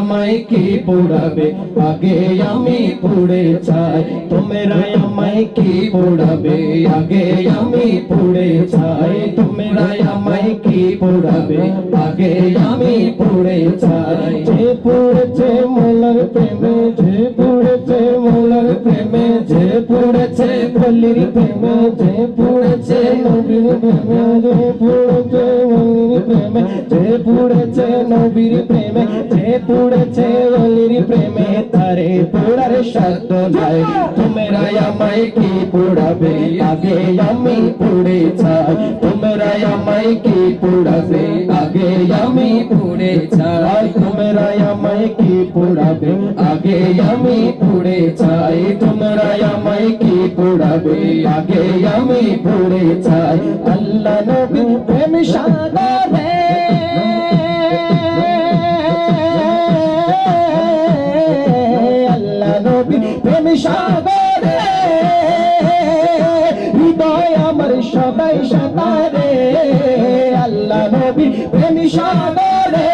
আমায় কি পোড়াবে আগে আমি পুড়ে যাই তোমরা আমায় কি পোড়াবে আগে আমি পুড়ে যাই তোমরা আমায় কি পোড়াবে আগে আমি পুড়ে যাই যে পুড়েছে মোলার প্রেমে যে পুড়েছে মোলার প্রেমে যে পুড়েছে বলির প্রেমে যে পুড়েছে নবীর প্রেমে যে পুড়েছে বলির প্রেমে যে পুড়েছে নবীর প্রেমে যে পুড়েছে বলির প্রেমে তারে পোড়ার সাধ্য নাই তোমরা আমায় কি পোড়াবে আগে আমি পুড়ে যাই তোমরা আমায় কি পোড়াবে আগে আমি পুড়ে যাই তোমরা আমায় কি পোড়াবে আগে আমি পুড়ে যাই তোমরা আমায় কি পোড়াবে আগে আমি পুড়ে যাই আল্লাহ নবী প্রেম সাগরে আল্লাহ নবী প্রেম সাগরে হৃদয় আমার সবাই সাঁতারে আল্লাহ নবী প্রেম সাগরে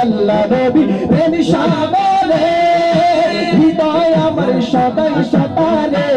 আল্লাহ নবী প্রেম সাগরে হৃদয় আমার সবাই সাঁতারে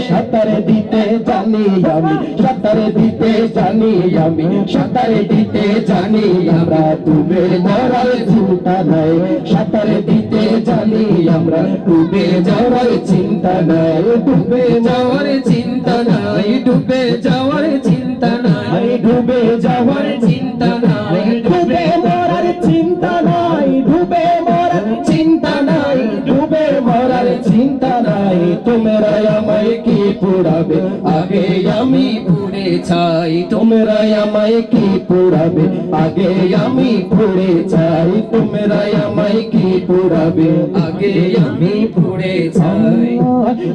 সাঁতার দিতে জানি আমি সাঁতার দিতে জানি আমি সাঁতার দিতে জানি আমরা ডুবে মরার চিন্তা নাই সাঁতার দিতে জানি আমরা ডুবে যাওয়ার চিন্তা নাই ডুবে যাওয়ার চিন্তা নাই ডুবে যাওয়ার চিন্তা নাই ডুবে যাওয়ার চিন্তা নাই ডুবে মরার চিন্তা নাই ডুবে মরার চিন্তা নাই ডুবে মরার চিন্তা নাই তোমরা আমায় কি পোড়াবে আগে আমি পুড়ে যাই তোমরা আমায় কি পোড়াবে আগে আমি পুড়ে যাই তোমরা আমায় কি পোড়াবে আগে আমি পুড়ে যাই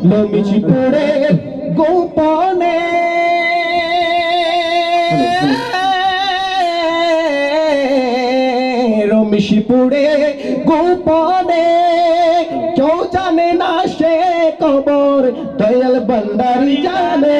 লমিছি পড়ে গোপনে রমিশি পুড়ে গোপনে কেউ জানে না সে কবর দয়াল বান্দারি জানে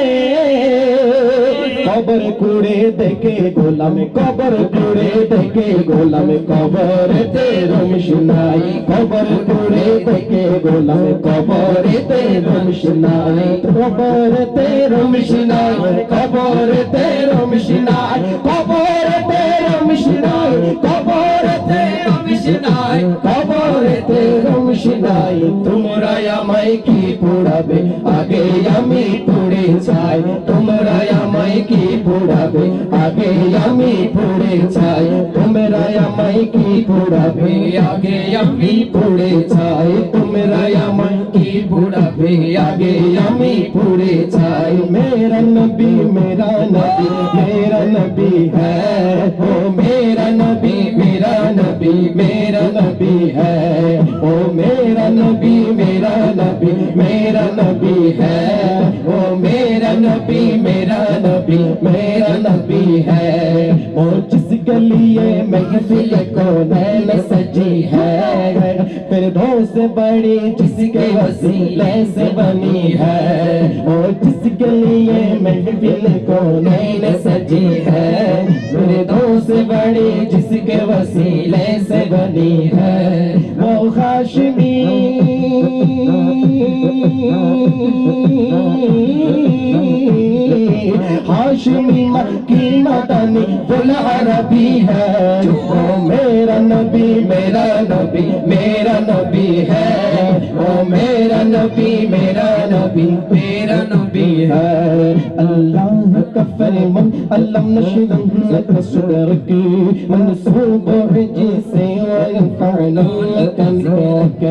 কবর কুড়ে দেখে গোলাম কবর কুড়ে দেখে গোলাম কবরেতে রমিশ নাই কবর কুড়ে দেখে গোলাম কবরেতে রমিশ নাই কবরেতে রমিশ নাই কবরেতে রমিশ নাই কবরেতে রমিশ নাই কবরেতে রমিশ নাই কবরেতে রমিশ নাই তোমরা আমায় কি পোড়াবে আগে আমি পুড়ে যাই তোমরা আমায় কি পোড়াবে আগে আমি পুড়ে যাই তোমরা আমায় কি পোড়াবে আগে আমি পুড়ে যাই তোমরা আমায় কি পোড়াবে আগে আমি পুড়ে যাই মেরা নবী है ओ मेरा नबी मेरा नबी मेरा नबी है ओ मेरा नबी मेरा नबी मेरा नबी है ओ मेरा नबी मेरा नबी मेरा नबी है ओ जिस गलिए महफिल को नैन सजी है फिरदौस से बड़ी जिसके वसीले से बनी है ओ जिसके लिए महफिल को नैन सजी है फिरदौस से बड़ी जिसके वसीले से बनी है वो हाशमी हाशमी मक्की मदनी फुल अरबी है ओ मेरा नबी मेरा नबी मेरा नबी है ओ मेरा नबी मेरा नबी मेरा नबी है अल्लाह का फरमान अल्लाह नशदन लक सदरक मनसूब जिसे वयफअलु लक ذكرك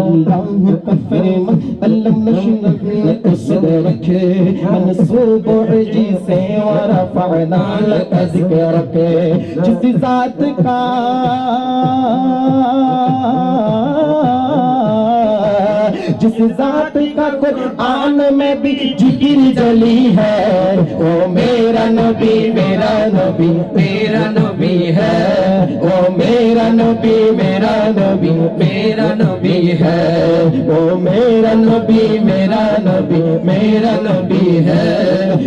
अल्लाह का फरमान अल्लाह नशदन लक सदरक मनसूब जिसे वरफअना लक ذكرك जिस जात का जिस जात का कुरान में भी जिक्र जली है ओ मेरा नबी मेरा नबी मेरा नबी है ओ मेरा मेरा नबी मेरा नबी मेरा नबी है ओ मेरा नबी मेरा नबी मेरा नबी है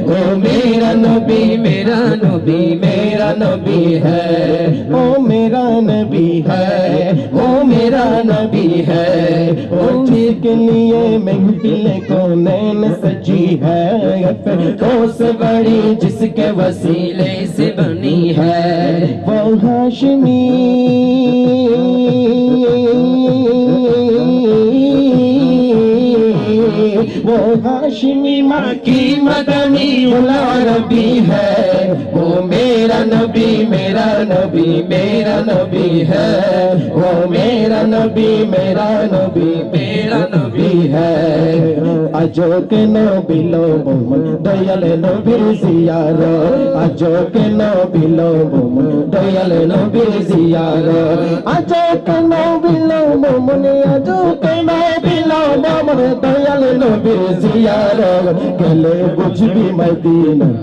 ओ मेरा नबी मेरा नबी मेरा नबी है ओ मेरा नबी है ओ मेरा नबी है ओ जिसके लिए महफिल कौनैन सजी है फिरदौस बड़ी जिसके वसीले से बनी है वो हाशमी वो हाशमी मक्की मदनी अरबी है वो मेरा नबी मेरा नबी मेरा नबी है वो मेरा नबी मेरा नबी मेरा नबी है अजो के नबी लोगों दयाल नबी जियारो अजो के नबी लोगों दयाल नबी जियारो अजो के नबी लोगों अजो के नबी लोगों दयाल नबी जियारो गले बुझबी मदीना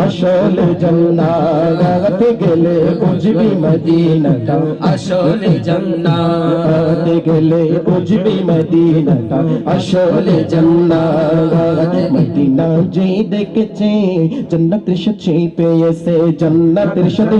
আসল জান্নাত গেলে বুঝবি মদিনাটা আসল জান্নাত গেলে বুঝবি মদিনাটা আসল জান্নাত মদিনা যে দেখেছে জান্নাতের সাথে পেয়েছে জান্নাতের সাথে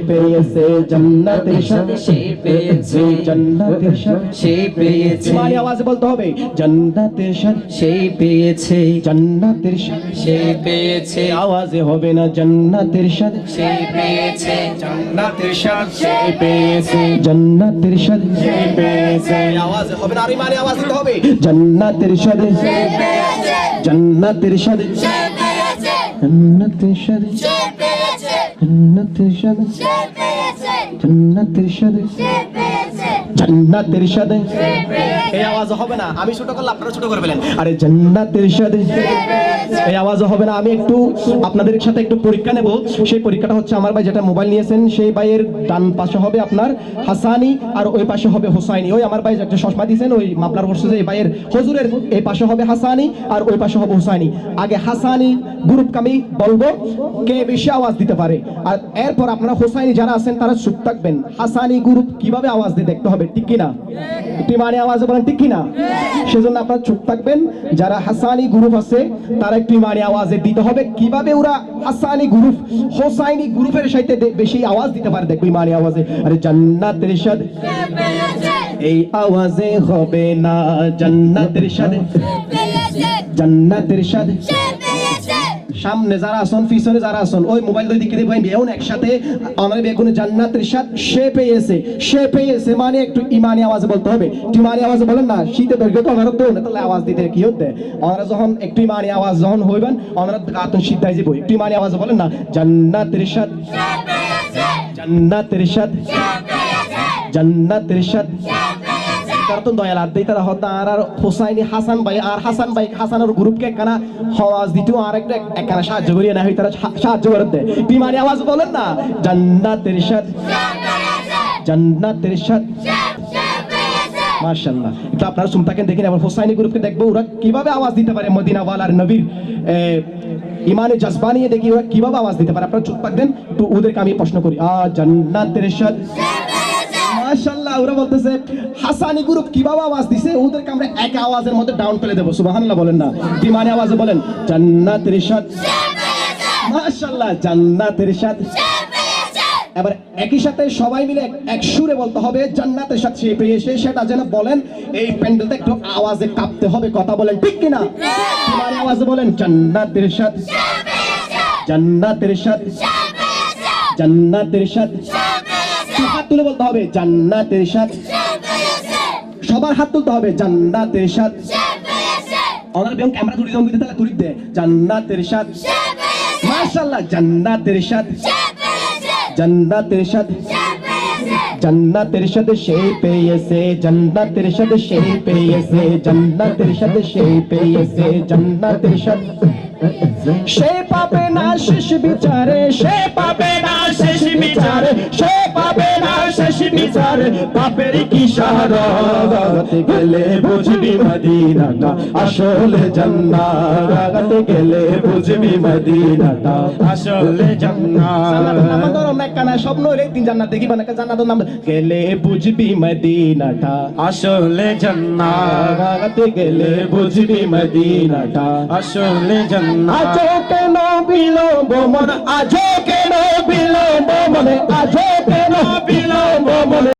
পেয়েছে জান্নাতের সাথে পেয়েছে জান্নাতের সাথে পেয়েছে মানে আওয়াজে বলতে হবে জান্নাতের সাথে পেয়েছে জান্নাতের সাথে পেয়েছে আওয়াজে হবে না জান্নাতের সাথে পেয়েছে জান্নাতের সাথে পেয়েছে জান্নাতের সাথে পেয়েছে আওয়াজে হবে না আর মানে আওয়াজ দিতে হবে জান্নাতের সাথে পেয়েছে জান্নাতের সাথে পেয়েছে জান্নাতের সাথে পেয়েছে জান্নাতের সাথে পেয়েছে জান্নাতের সাথে পেয়েছে জান্নাতের সাথে এই আওয়াজ হবে না আমি ছোট করলে আপনারা ছোট করে ফেলেন আরে জান্নাতের সাথে এই আওয়াজ হবে না আমি একটু আপনাদের সাথে একটু পরীক্ষা নেব সেই পরীক্ষাটা হচ্ছে আমার ভাই যেটা মোবাইল নিয়েছেন সেই ভাইয়ের ডান পাশে হবে আপনার হাসানি আর ওই পাশে হবে হুসাইনি ওই আমার ভাই একটা চশমা দিয়েছেন ওই মাপলার করছে যে এই ভাইয়ের হুজুরের এই পাশে হবে হাসানি আর ওই পাশে হবে হুসাইনি আগে হাসানি গ্রুপকে আমি বলবো কে বেশি আওয়াজ দিতে পারে আর এরপর আপনারা হুসাইনি যারা আছেন তারা চুপ থাকবেন হাসানি গ্রুপ কিভাবে আওয়াজ দিয়ে দেখতে হবে ঠিক কি না একটু মানে আওয়াজে বলেন ঠিক কি না সেজন্য আপনারা চুপ থাকবেন যারা হাসানি গ্রুপ আছে তারা একটু মানে আওয়াজে দিতে হবে কিভাবে ওরা হাসানি গ্রুপ হোসাইনি গ্রুপের সাথে বেশি আওয়াজ দিতে পারে দেখো মানে আওয়াজে আরে জান্নাতের সাথে এই আওয়াজে হবে না জান্নাতের সাথে জান্নাতের সাথে সামনে যারা আসুন পিছনে যারা আসুন ওই মোবাইল দুই দিকে ভাই বেউন একসাথে আমাদের বেগুনে জান্নাতের সাথে সে পেয়েছে মানে একটু ইমানি আওয়াজে বলতে হবে একটু ইমানি আওয়াজে বলেন না শীতে দৈর্ঘ্য তো আমার তো তাহলে আওয়াজ দিতে কি হতে আমরা যখন একটু ইমানি আওয়াজ যখন হইবেন আমরা আতন শীতাই যাব একটু ইমানি আওয়াজে বলেন না জান্নাতের সাথে জান্নাতের সাথে জান্নাতের সাথে কারণ দয়াল আর দেই তারা হতা আর হোসাইনি হাসান ভাই হাসানের গ্রুপকে একখানা আওয়াজ দিতেও আর একটা একখানা সাহায্য করিয়ে না হয় তারা সাহায্য করে দেয় বিমানি আওয়াজ বলেন না জান্নাতের সাথে জান্নাতের সাথে মাশাআল্লাহ এটা আপনারা শুনতে থাকেন দেখেন আবার হোসাইনি গ্রুপকে দেখবো ওরা কিভাবে আওয়াজ দিতে পারে মদিনা ওয়ালার নবীর ইমানে জজবা নিয়ে দেখি ওরা কিভাবে আওয়াজ দিতে পারে আপনারা চুপ থাকবেন তো ওদেরকে আমি প্রশ্ন করি জান্নাতের সাথে মাশাআল্লাহ ওরা বলতেছে হাসানি গ্রুপ কিভাবে আওয়াজ দিছে ওদেরকে আমরা এক আওয়াজের মধ্যে ডাউন ফেলে দেব সুবহানাল্লাহ বলেন না বিমানে আওয়াজে বলেন জান্নাতের সাথে মাশাআল্লাহ জান্নাতের সাথে এবার একই সাথে সবাই মিলে এক সুরে বলতে হবে জান্নাতের সাথে সে পেয়েছে সেটা যেন বলেন এই প্যান্ডেলটা একটু আওয়াজে কাঁপতে হবে কথা বলেন ঠিক কি না বিমানে আওয়াজে বলেন জান্নাতের সাথে জান্নাতের সাথে জান্নাতের সাথে হাত তুলে বলতে হবে জান্নাতের সাথে সবার হাত তুলতে হবে জান্নাতের সাথে ওনার বেগম ক্যামেরা তুলি দাও দিতে তাহলে তুলি দে জান্নাতের সাথে মাশাআল্লাহ জান্নাতের সাথে জান্নাতের সাথে জান্নাতের সাথে সে পেয়েছে জান্নাতের সাথে সে পেয়েছে জান্নাতের সাথে সে পেয়েছে জান্নাতের সাথে সে পাবে না শেষ বিচারে সে পাবে না শেষ বিচারে সে পাবে না শেষ বিচারে বাপের কি শাহাদাত গেলে বুঝবি মদিনাটা আসলে জান্নাত গেলে বুঝবি মদিনাটা আসলে জান্নাত আমাদের অনেক কানা স্বপ্ন হলে তিন জান্নাত দেখিবা না জান্নাতের নাম গেলে বুঝবি মদিনাটা আসলে জান্নাত গেলে বুঝবি মদিনাটা আসলে জান্নাত আজো কেন বিলম্ব মন আজো কেন বিলম্ব মনে আজো